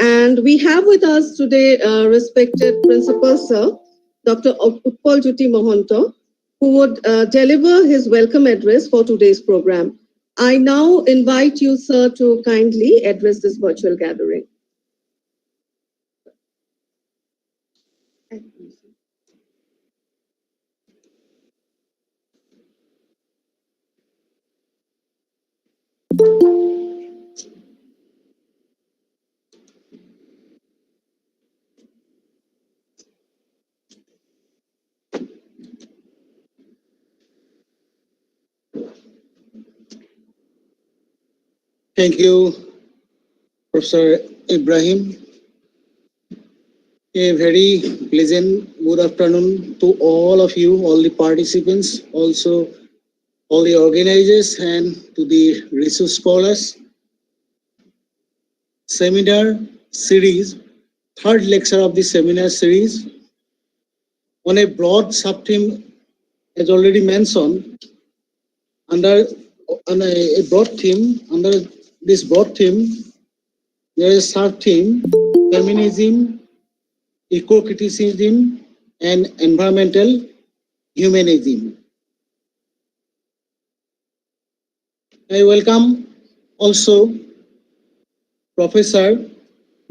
And we have with us today respected Principal Sir, Dr. Utpal Jyoti Mohanto, who would deliver his welcome address for today's program. I now invite you, sir, to kindly address this virtual gathering. Thank you, Professor Ibrahim. A very pleasant good afternoon to all of you, all the participants, also all the organizers and to the resource scholars. Seminar series, third lecture of the seminar series on a broad sub-theme, as already mentioned, under a broad theme, under this broad theme, there is a sub-theme, feminism, eco-criticism, and environmental humanism. I welcome also Professor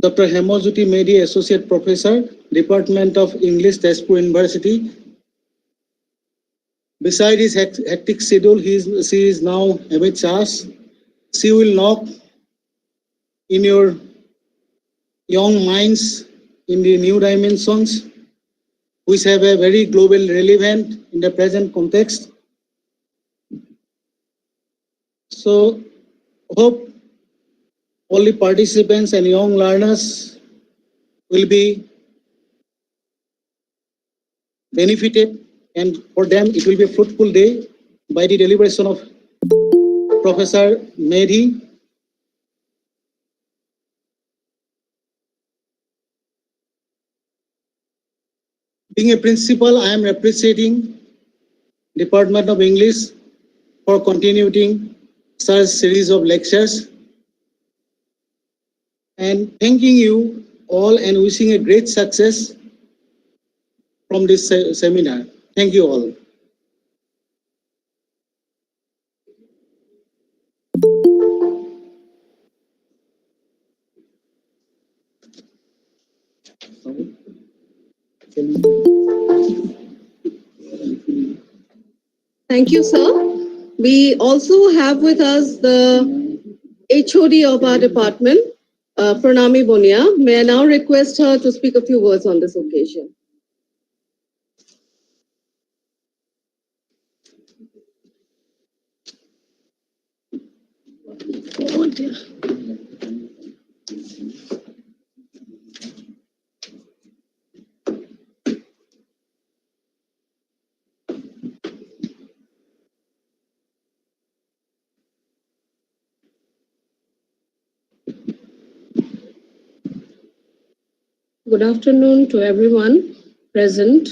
Dr. Hemojyoti Medi, Associate Professor, Department of English, Tezpur University. Beside his hectic schedule, she is now amid class. She will knock in your young minds in the new dimensions, which have a very global relevance in the present context. So, hope all the participants and young learners will be benefited, and for them it will be a fruitful day by the deliberation of Professor Medi. Being a principal, I am representing Department of English for continuing such series of lectures, and thanking you all and wishing a great success from this seminar. Thank you all. Thank you, sir. We also have with us the HOD of our department, Pranami Bonia. May I now request her to speak a few words on this occasion. Oh dear. Good afternoon to everyone present,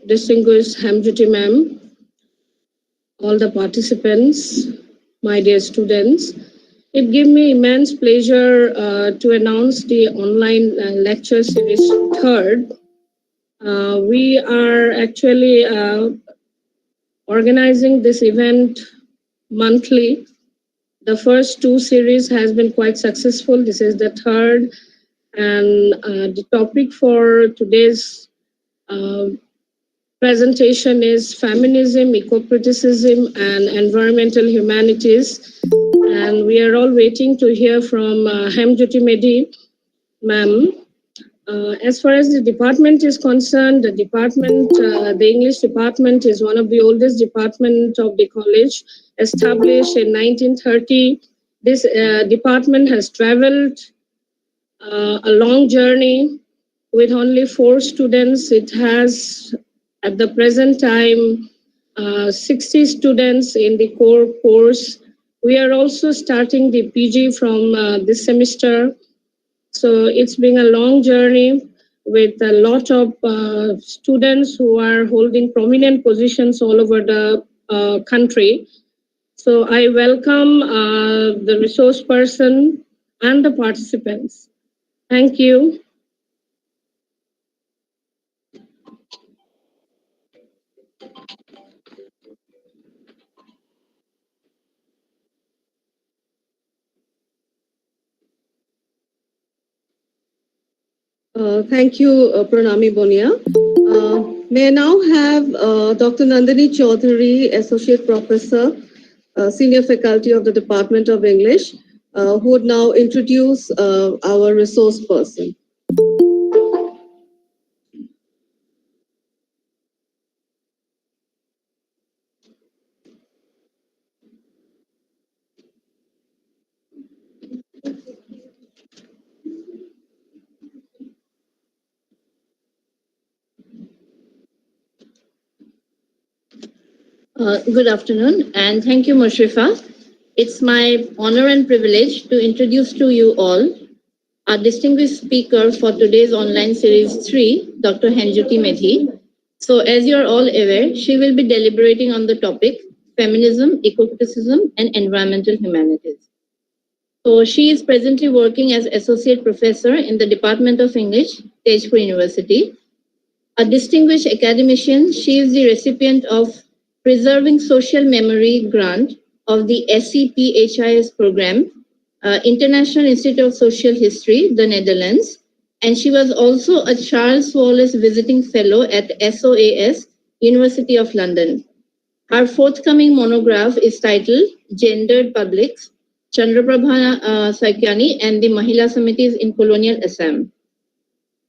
distinguished Hemojyoti ma'am, all the participants, my dear students. It gives me immense pleasure to announce the online lecture series third. We are actually organizing this event monthly. The first two series has been quite successful. This is the third. And the topic for today's presentation is feminism, eco-criticism, and environmental humanities. And we are all waiting to hear from Hemojyoti Medi, ma'am. As far as the department is concerned, the English department is one of the oldest departments of the college, established in 1930. This department has traveled a long journey with only 4 students. It has, at the present time, 60 students in the core course. We are also starting the PG from this semester. So it's been a long journey with a lot of students who are holding prominent positions all over the country. So I welcome the resource person and the participants. Thank you. Thank you, Pranami Bonia. May I now have Dr. Nandini Chaudhary, Associate Professor, Senior Faculty of the Department of English, who would now introduce our resource person. Good afternoon, and thank you, Mushrifa. It's my honor and privilege to introduce to you all our distinguished speaker for today's online series 3, Dr. Henjuti Medhi. So, as you're all aware, she will be deliberating on the topic feminism, eco-criticism, and environmental humanities. So, she is presently working as Associate Professor in the Department of English, Tejpur University. A distinguished academician, she is the recipient of Preserving Social Memory grant of the SEPHIS program, International Institute of Social History, the Netherlands, and she was also a Charles Wallace Visiting Fellow at SOAS, University of London. Her forthcoming monograph is titled Gendered Publics, Chandraprabha Saikyani and the Mahila Samitis in Colonial Assam.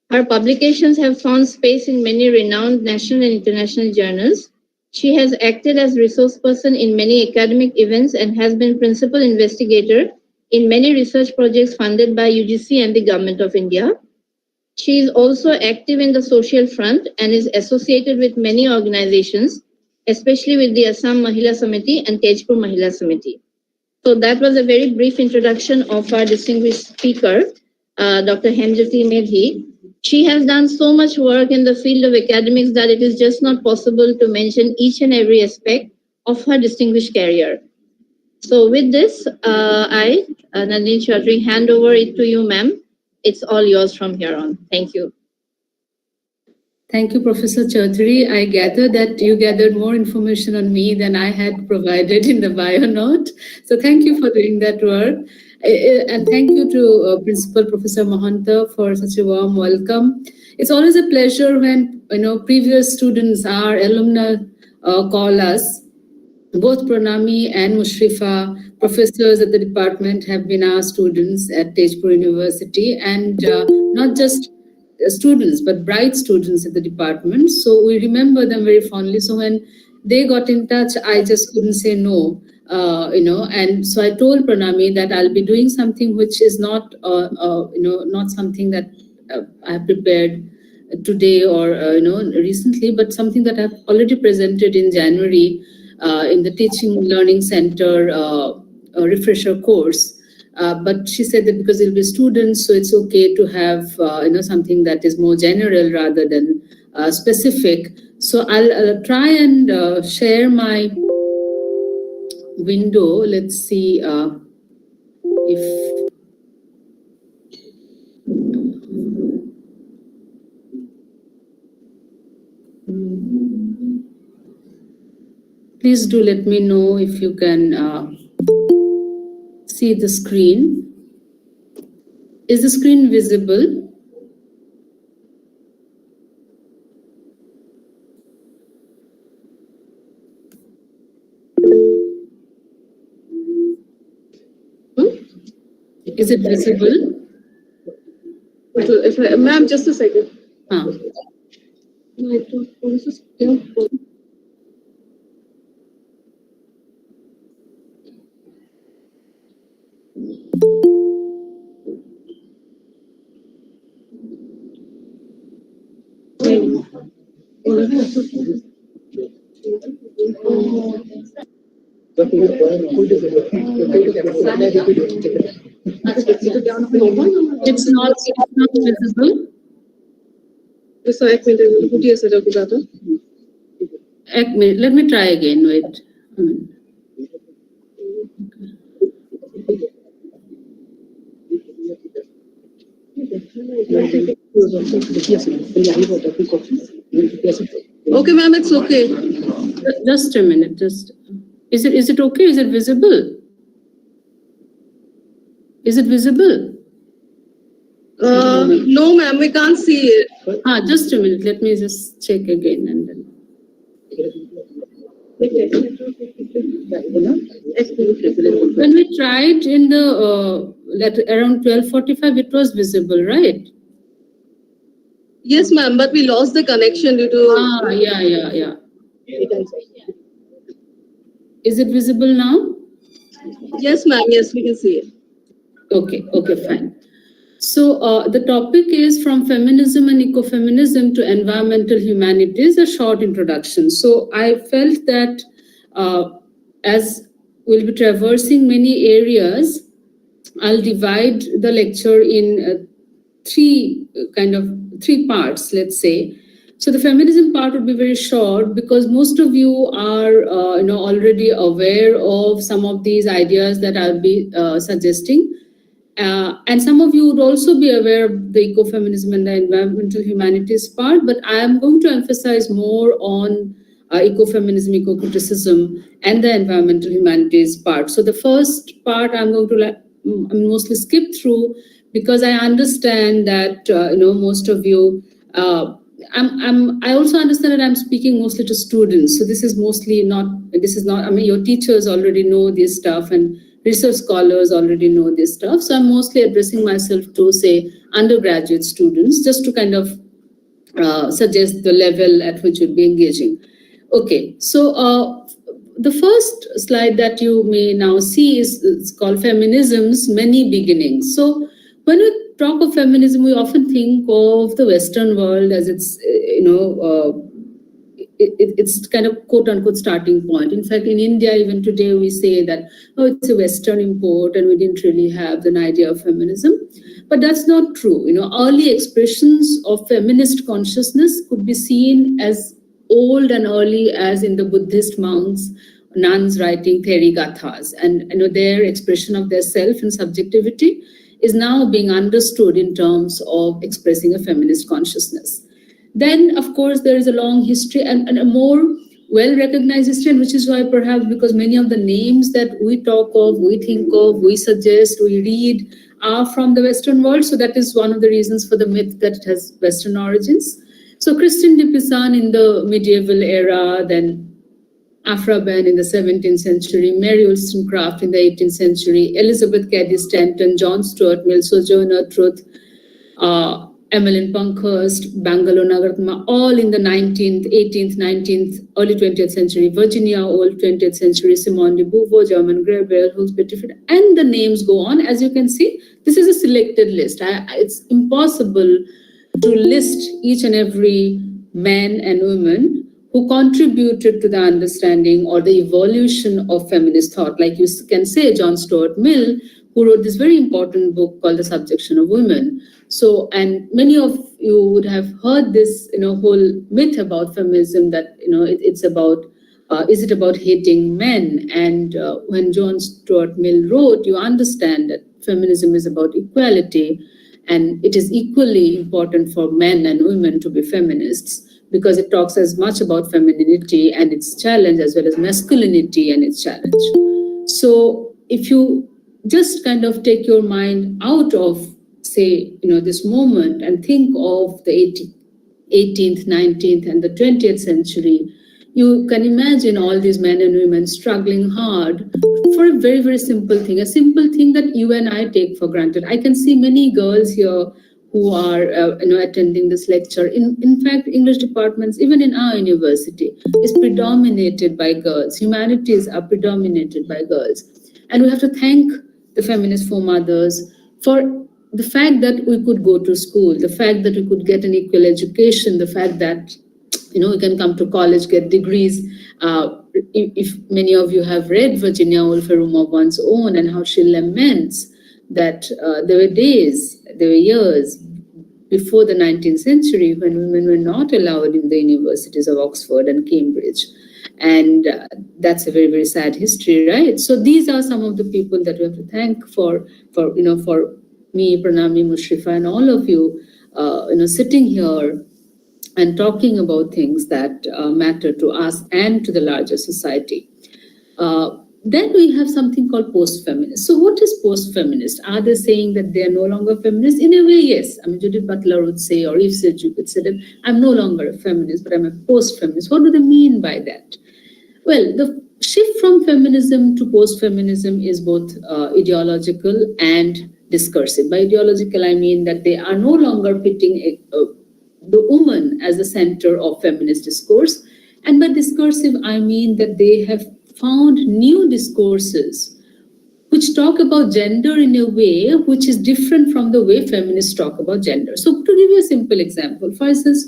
Her publications have found space in many renowned national and international journals. She has acted as resource person in many academic events and has been principal investigator in many research projects funded by UGC and the Government of India. She is also active in the social front and is associated with many organizations, especially with the Assam Mahila Samiti and Tejpur Mahila Samiti. So that was a very brief introduction of our distinguished speaker, Dr. Henjuti Medhi. She has done so much work in the field of academics that it is just not possible to mention each and every aspect of her distinguished career. So with this, I, Nandini Chaudhary, hand over it to you, ma'am. It's all yours from here on. Thank you. Thank you, Professor Chaudhary. I gather that you gathered more information on me than I had provided in the bio note. So thank you for doing that work. And thank you to Principal Professor Mahanta for such a warm welcome. It's always a pleasure when previous students, our alumni, call us. Both Pranami and Mushrifa, professors at the department, have been our students at Tejpur University, and not just students, but bright students at the department. So we remember them very fondly. So when they got in touch, I just couldn't say no, And so I told Pranami that I'll be doing something which is not, not something that I have prepared today or recently, but something that I've already presented in January in the Teaching Learning Center refresher course. But she said that because it'll be students, so it's okay to have something that is more general rather than specific. So I'll try and share my window. Let's see if please do let me know if you can see the screen. Is the screen visible? Is it visible? Ma'am, just a second. It's not visible. So, Let me try again. Wait. Okay, ma'am, it's okay. Just a minute. Is it okay? Is it visible? Is it visible? No, ma'am, we can't see it. Just a minute. Let me just check again and then. When we tried in the around 12:45, it was visible, right? Yes, ma'am, but we lost the connection due to. Yeah. Is it visible now? Yes, ma'am. Yes, we can see it. Okay, fine. So the topic is from feminism and ecofeminism to environmental humanities, a short introduction. So I felt that as we'll be traversing many areas, I'll divide the lecture in three parts, let's say. So the feminism part would be very short because most of you are already aware of some of these ideas that I'll be suggesting. And some of you would also be aware of the ecofeminism and the environmental humanities part, but I am going to emphasize more on ecofeminism, eco-criticism, and the environmental humanities part. So the first part I'm going to mostly skip through because I understand that most of you. I also understand that I'm speaking mostly to students. So this is not. I mean, your teachers already know this stuff and research scholars already know this stuff. So I'm mostly addressing myself to, say, undergraduate students, just to kind of suggest the level at which you'll be engaging. Okay, so the first slide that you may now see is called Feminism's Many Beginnings. So when we talk of feminism, we often think of the Western world as its, it's kind of quote unquote starting point. In fact, in India, even today, we say that, it's a Western import and we didn't really have an idea of feminism. But that's not true. Early expressions of feminist consciousness could be seen as old and early as in the Buddhist monks, nuns writing Theri Gathas. And their expression of their self and subjectivity is now being understood in terms of expressing a feminist consciousness. Then, of course, there is a long history and a more well-recognized history, and which is why perhaps because many of the names that we talk of, we think of, we suggest, we read are from the Western world. So that is one of the reasons for the myth that it has Western origins. So Christine de Pizan in the medieval era, then Afra Ben in the 17th century, Mary Wollstonecraft in the 18th century, Elizabeth Cady Stanton, John Stuart Mill, Sojourner Truth, Emmeline Pankhurst, Bangalore Nagartma, all in the 19th, 18th, 19th, early 20th century, Virginia Woolf, 20th century, Simone de Beauvoir, German Gabriel, Hulsbeck, and the names go on. As you can see, this is a selected list. It's impossible to list each and every man and woman who contributed to the understanding or the evolution of feminist thought. Like you can say John Stuart Mill, who wrote this very important book called The Subjection of Women. So, and many of you would have heard this, whole myth about feminism that, it's about, is it about hating men? And when John Stuart Mill wrote, you understand that feminism is about equality, and it is equally important for men and women to be feminists because it talks as much about femininity and its challenge as well as masculinity and its challenge. So if you just kind of take your mind out of, say, this moment and think of the 18th, 19th, and the 20th century, you can imagine all these men and women struggling hard for a very, very simple thing, a simple thing that you and I take for granted. I can see many girls here who are attending this lecture. In fact, English departments, even in our university, is predominated by girls. Humanities are predominated by girls. And we have to thank the feminist foremothers for the fact that we could go to school, the fact that we could get an equal education, the fact that we can come to college, get degrees. If many of you have read Virginia Woolf, A Room of One's Own, and how she laments that there were days, there were years before the 19th century when women were not allowed in the universities of Oxford and Cambridge. And that's a very, very sad history, right? So these are some of the people that we have to thank for me, Pranami, Mushrifa, and all of you, sitting here and talking about things that matter to us and to the larger society. Then we have something called post-feminist. So what is post-feminist? Are they saying that they are no longer feminists? In a way, yes. I mean, Judith Butler would say, or Eve Sedgwick would say that I'm no longer a feminist, but I'm a post-feminist. What do they mean by that? Well, the shift from feminism to post-feminism is both ideological and discursive. By ideological, I mean that they are no longer pitting the woman as the center of feminist discourse. And by discursive, I mean that they have found new discourses which talk about gender in a way which is different from the way feminists talk about gender. So to give you a simple example, for instance,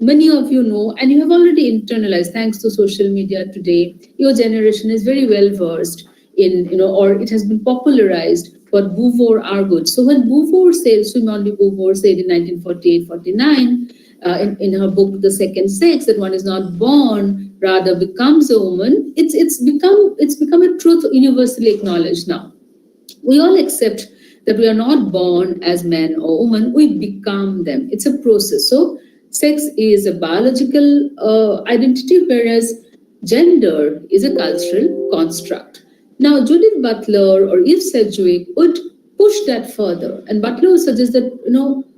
many of you know, and you have already internalized, thanks to social media today, your generation is very well versed in, or it has been popularized what Beauvoir argued. So when Beauvoir said, Simone de Beauvoir said in 1948-49, in her book The Second Sex, that one is not born, rather becomes a woman, it's become a truth universally acknowledged now. We all accept that we are not born as men or women, we become them. It's a process. So sex is a biological identity, whereas gender is a cultural construct. Now, Judith Butler or Eve Sedgwick would push that further. And Butler suggests that,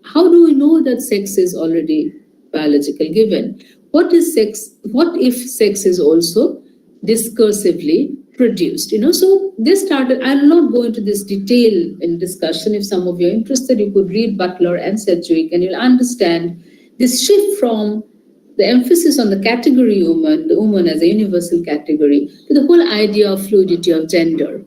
how do we know that sex is already biological given? What is sex? What if sex is also discursively produced? So they started, I'll not go into this detail in discussion. If some of you are interested, you could read Butler and Sedgwick and you'll understand this shift from the emphasis on the category woman, the woman as a universal category, to the whole idea of fluidity of gender.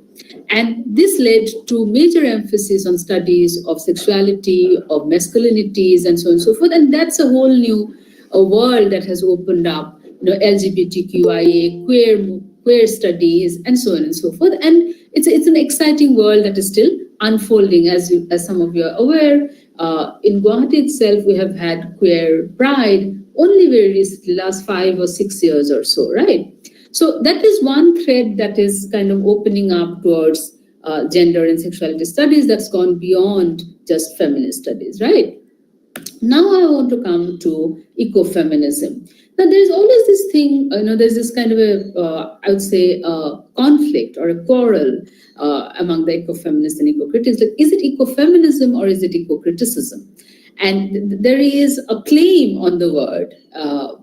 And this led to major emphasis on studies of sexuality, of masculinities, and so on and so forth. And that's a whole new world that has opened up, LGBTQIA, queer studies, and so on and so forth. And it's an exciting world that is still unfolding, as some of you are aware. In Guwahati itself, we have had queer pride only very recently, last 5 or 6 years or so, right? So that is one thread that is kind of opening up towards gender and sexuality studies that's gone beyond just feminist studies, right? Now I want to come to ecofeminism. Now there's always this thing, there's this kind of I would say, conflict or a quarrel among the ecofeminists and eco-critics. Like, is it ecofeminism or is it eco-criticism? And there is a claim on the word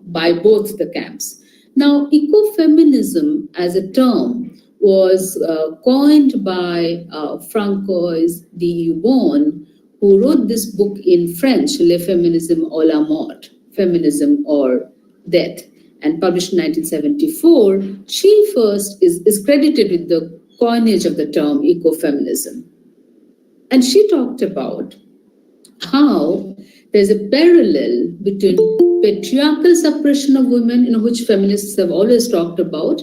by both the camps. Now, ecofeminism as a term was coined by Francois de Ubon, who wrote this book in French, Le Féminisme ou la Mort, Feminism or Death, and published in 1974. She first is credited with the coinage of the term ecofeminism. And she talked about how there's a parallel between patriarchal suppression of women, which feminists have always talked about,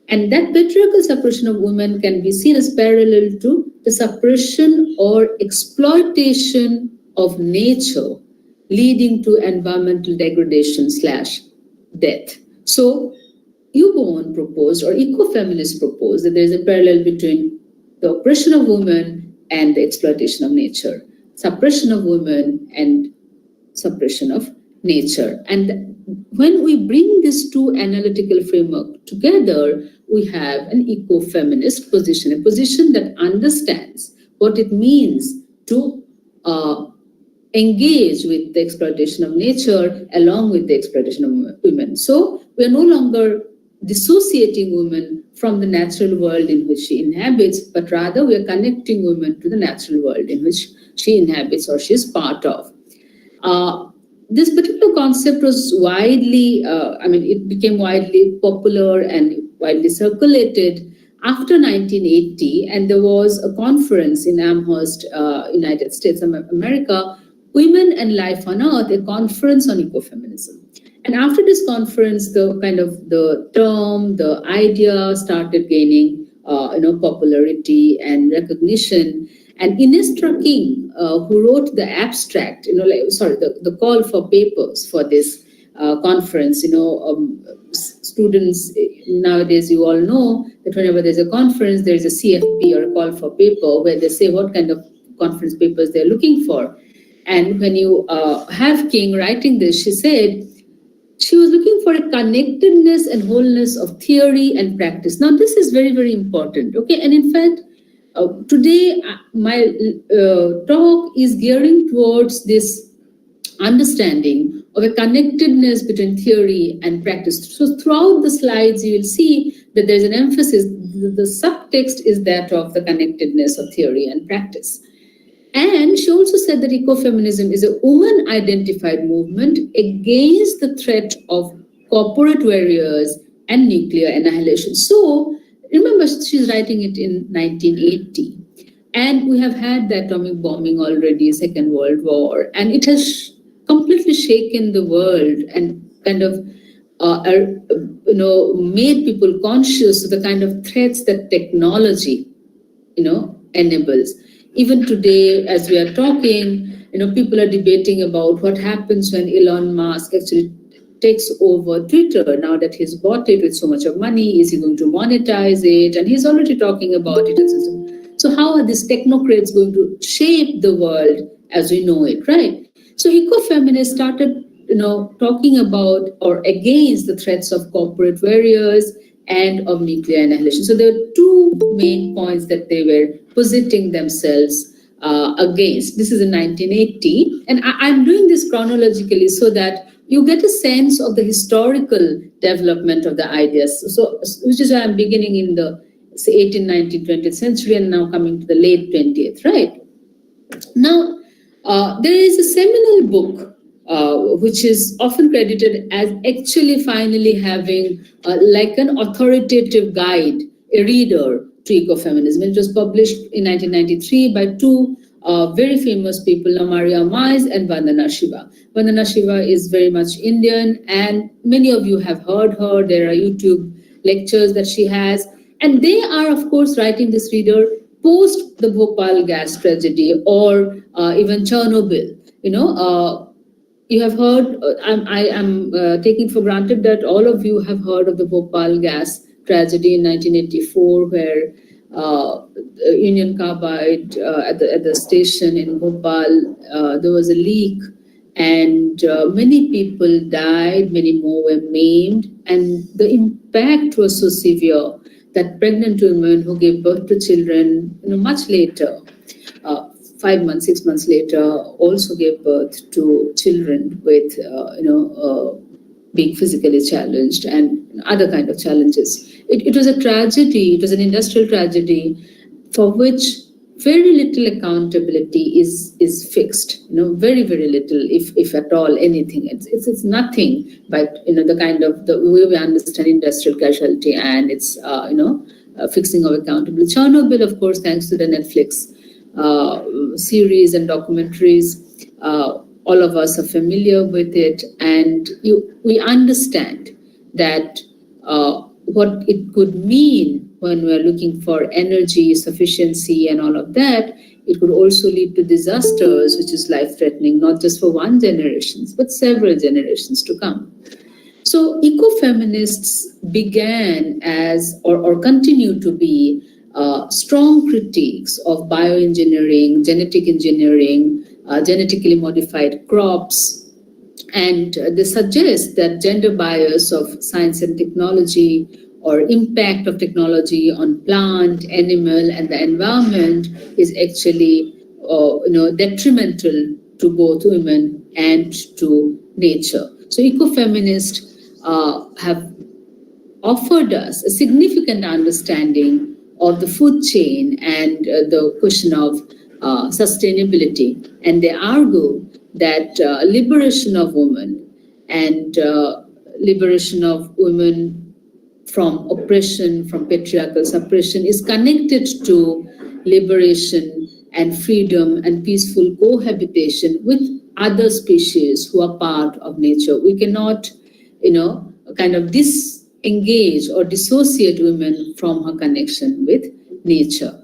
and that patriarchal suppression of women can be seen as parallel to the suppression or exploitation of nature, leading to environmental degradation / death. So Ubon proposed, or ecofeminists proposed, that there is a parallel between the oppression of women and the exploitation of nature, suppression of women and suppression of nature. And when we bring these two analytical framework together, we have an ecofeminist position, a position that understands what it means to engage with the exploitation of nature along with the exploitation of women. So we are no longer dissociating women from the natural world in which she inhabits, but rather we are connecting women to the natural world in which she inhabits or she is part of. This particular concept was widely, it became widely popular and widely circulated after 1980, and there was a conference in Amherst, United States of America, Women and Life on Earth, a conference on ecofeminism. And after this conference, the term, the idea started gaining, popularity and recognition. And Ines Trucking, who wrote the abstract, the call for papers for this conference, students nowadays, you all know that whenever there's a conference, there's a CFP or a call for paper where they say what kind of conference papers they're looking for. And when you have King writing this, she said, she was looking for a connectedness and wholeness of theory and practice. Now, this is very, very important. Okay, and in fact, today my talk is gearing towards this understanding of a connectedness between theory and practice. So, throughout the slides, you will see that there's an emphasis. The subtext is that of the connectedness of theory and practice. And she also said that ecofeminism is a woman-identified movement against the threat of corporate warriors and nuclear annihilation. So, remember, she's writing it in 1980. And we have had the atomic bombing already, Second World War, and it has completely shaken the world and kind of made people conscious of the kind of threats that technology, enables. Even today, as we are talking, people are debating about what happens when Elon Musk actually takes over Twitter. Now that he's bought it with so much of money, is he going to monetize it? And he's already talking about it. So how are these technocrats going to shape the world as we know it, right? So ecofeminists started, talking about or against the threats of corporate warriors and of nuclear annihilation. So there were two main points that they were positing themselves against. This is in 1980. And I'm doing this chronologically so that you get a sense of the historical development of the ideas. So, which is why I'm beginning in the 18th, 19th, 20th century and now coming to the late 20th, right? Now, there is a seminal book which is often credited as actually finally having like an authoritative guide, a reader to ecofeminism. It was published in 1993 by two very famous people, Maria Mize and Vandana Shiva. Vandana Shiva is very much Indian, and many of you have heard her. There are YouTube lectures that she has. And they are, of course, writing this reader post the Bhopal gas tragedy or even Chernobyl. You have heard, I am taking for granted that all of you have heard of the Bhopal gas tragedy in 1984, where Union Carbide at the station in Bhopal, there was a leak and many people died, many more were maimed, and the impact was so severe that pregnant women who gave birth to children much later, 5 months, 6 months later, also gave birth to children with, being physically challenged and other kind of challenges. It was a tragedy. It was an industrial tragedy for which very little accountability is fixed. Very, very little, if at all anything. It's nothing but the kind of the way we understand industrial casualty and its fixing of accountability. Chernobyl, of course, thanks to the Netflix series and documentaries, all of us are familiar with it, and we understand that what it could mean when we're looking for energy sufficiency and all of that. It could also lead to disasters, which is life-threatening, not just for one generation, but several generations to come. So ecofeminists began as, or continue to be, strong critiques of bioengineering, genetic engineering, genetically modified crops, and they suggest that gender bias of science and technology or impact of technology on plant, animal, and the environment is actually detrimental to both women and to nature. So ecofeminists have offered us a significant understanding of the food chain and the question of sustainability. And they argue that liberation of women and liberation of women from oppression, from patriarchal suppression is connected to liberation and freedom and peaceful cohabitation with other species who are part of nature. We cannot, kind of disengage or dissociate women from her connection with nature.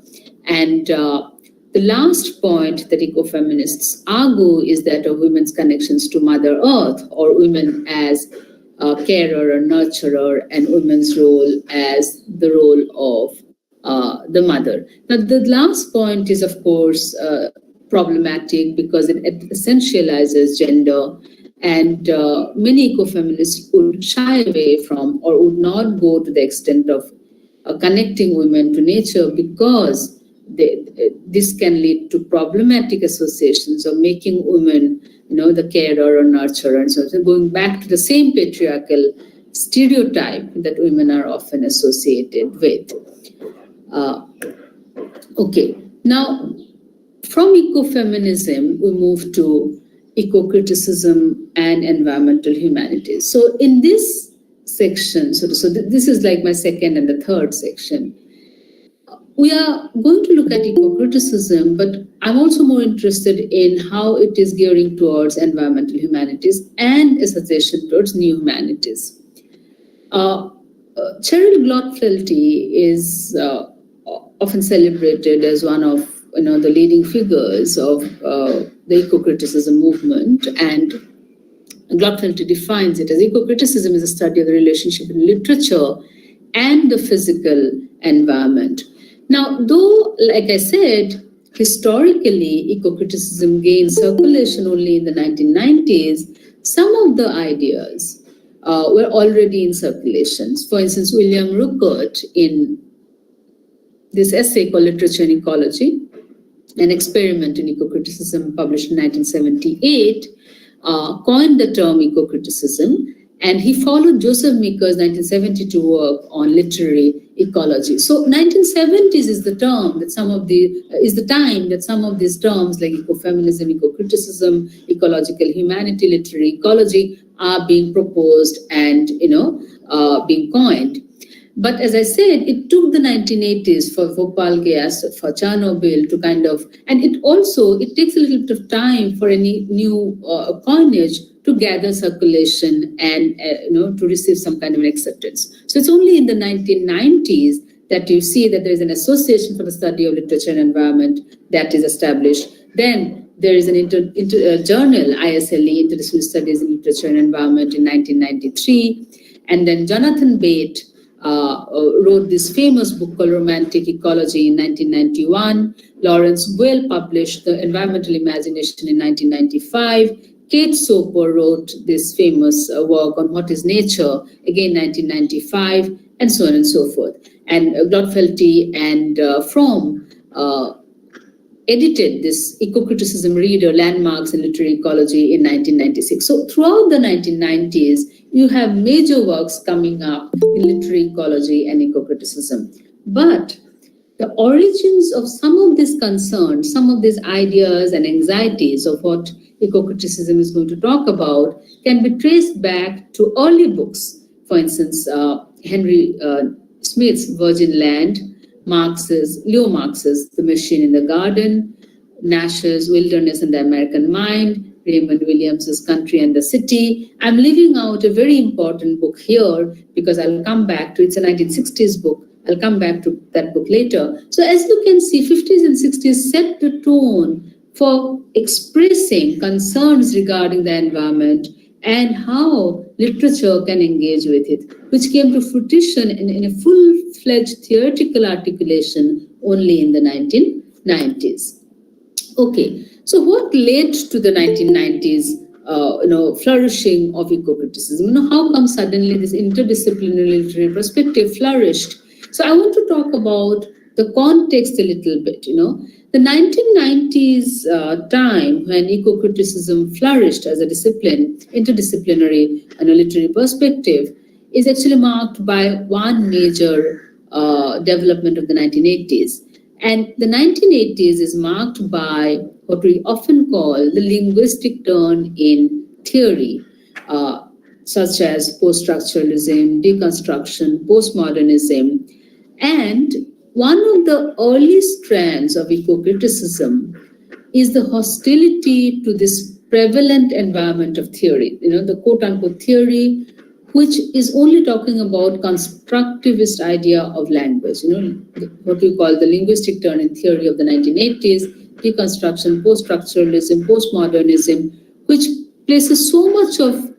And the last point that ecofeminists argue is that of women's connections to Mother Earth, or women as carer or nurturer, and women's role as the role of the mother. Now, the last point is, of course, problematic because it essentializes gender, and many ecofeminists would shy away from or would not go to the extent of connecting women to nature because this can lead to problematic associations of making women, the carer or nurturer, and so going back to the same patriarchal stereotype that women are often associated with. Okay, now from ecofeminism, we move to eco-criticism and environmental humanities. So in this section, so this is like my second and the third section, we are going to look at eco-criticism, but I'm also more interested in how it is gearing towards environmental humanities and a suggestion towards new humanities. Cheryl Glotfelty is often celebrated as one of the leading figures of the eco-criticism movement, and Glotfelty defines it as eco-criticism is a study of the relationship in literature and the physical environment. Now, though, like I said, historically, eco-criticism gained circulation only in the 1990s, some of the ideas were already in circulation. For instance, William Ruckert, in this essay called Literature and Ecology, an experiment in eco-criticism published in 1978, coined the term eco-criticism, and he followed Joseph Meeker's 1972 work on literary ecology. So 1970s is the time that some of these terms like ecofeminism, eco-criticism, ecological humanity, literary ecology are being proposed and being coined. But as I said, it took the 1980s for Bhopal gas, for Chernobyl to kind of, and it takes a little bit of time for any new coinage to gather circulation and to receive some kind of an acceptance. So it's only in the 1990s that you see that there is an association for the study of literature and environment that is established. Then there is an journal, ISLE, Interdisciplinary Studies in Literature and Environment, in 1993. And then Jonathan Bate wrote this famous book called Romantic Ecology in 1991. Lawrence Boyle published The Environmental Imagination in 1995. Kate Soper wrote this famous work on What is Nature, again 1995, and so on and so forth. And Glotfelty and Fromm edited this eco-criticism reader, Landmarks in Literary Ecology, in 1996. So throughout the 1990s, you have major works coming up in literary ecology and eco-criticism. But the origins of some of these concerns, some of these ideas and anxieties of what eco-criticism is going to talk about can be traced back to early books. For instance, Henry Smith's Virgin Land, Leo Marx's The Machine in the Garden, Nash's Wilderness and the American Mind, Raymond Williams's Country and the City. I'm leaving out a very important book here because I'll come back to, it's a 1960s book. I'll come back to that book later. So as you can see, 50s and 60s set the tone for expressing concerns regarding the environment and how literature can engage with it, which came to fruition in a full-fledged theoretical articulation only in the 1990s. Okay, so what led to the 1990s flourishing of eco-criticism? How come suddenly this interdisciplinary literary perspective flourished? So I want to talk about the context a little bit. The 1990s time when eco-criticism flourished as a discipline, interdisciplinary literary perspective, is actually marked by one major development of the 1980s. And the 1980s is marked by what we often call the linguistic turn in theory, such as post-structuralism, deconstruction, postmodernism. And one of the early strands of eco-criticism is the hostility to this prevalent environment of theory, the quote-unquote theory, which is only talking about constructivist idea of language, what we call the linguistic turn in theory of the 1980s, deconstruction, post-structuralism, postmodernism, which places so much of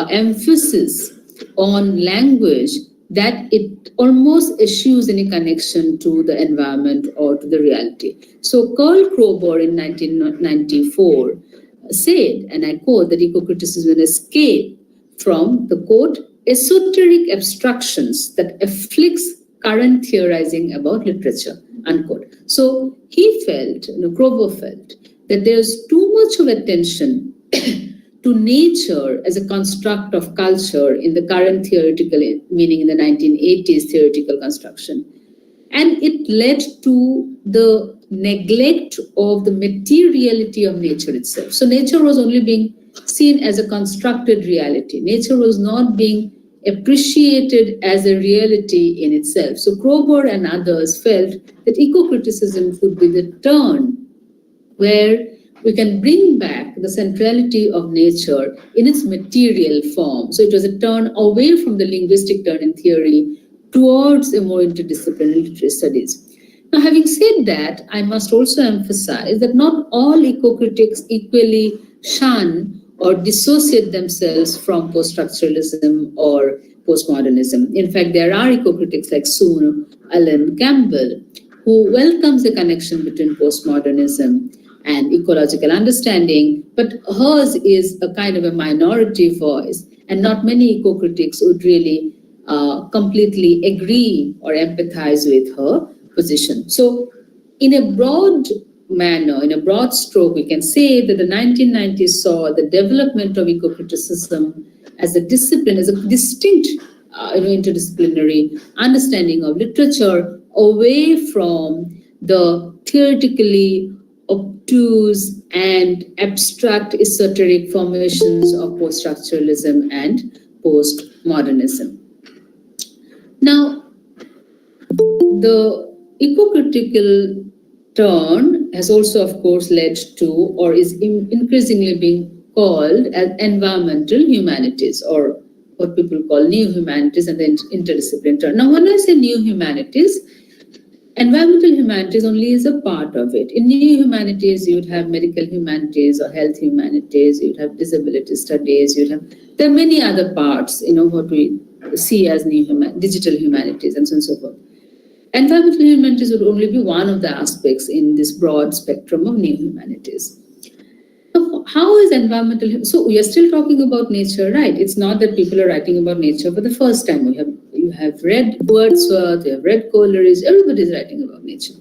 emphasis on language that it almost eschews any connection to the environment or to the reality. So Karl Kroeber in 1994 said, and I quote, that eco-criticism is an escape from the, quote, esoteric abstractions that afflicts current theorizing about literature, unquote. So he felt, Kroeber felt, that there's too much of attention to nature as a construct of culture in the current theoretical, meaning in the 1980s theoretical construction. And it led to the neglect of the materiality of nature itself. So nature was only being seen as a constructed reality. Nature was not being appreciated as a reality in itself. So Kroeber and others felt that eco-criticism could be the turn where we can bring back the centrality of nature in its material form. So it was a turn away from the linguistic turn in theory towards a more interdisciplinary literary studies. Now, having said that, I must also emphasize that not all eco-critics equally shun or dissociate themselves from post-structuralism or postmodernism. In fact, there are eco-critics like Sue Ellen Campbell, who welcomes a connection between postmodernism and ecological understanding, but hers is a kind of a minority voice, and not many eco-critics would really completely agree or empathize with her position. So in a broad manner, in a broad stroke, we can say that the 1990s saw the development of eco-criticism as a discipline, as a distinct interdisciplinary understanding of literature away from the theoretically obtuse and abstract esoteric formations of post-structuralism and postmodernism. Now, the eco-critical turn has also, of course, led to, or is increasingly being called as environmental humanities, or what people call new humanities, and the interdisciplinary turn. Now, when I say new humanities, environmental humanities only is a part of it. In new humanities, you'd have medical humanities or health humanities, you'd have disability studies, there are many other parts, what we see as digital humanities and so on and so forth. Environmental humanities would only be one of the aspects in this broad spectrum of new humanities. So how is environmental? So we are still talking about nature, right? It's not that people are writing about nature for the first time. You have read Wordsworth, you have read Coleridge, everybody is writing about nature.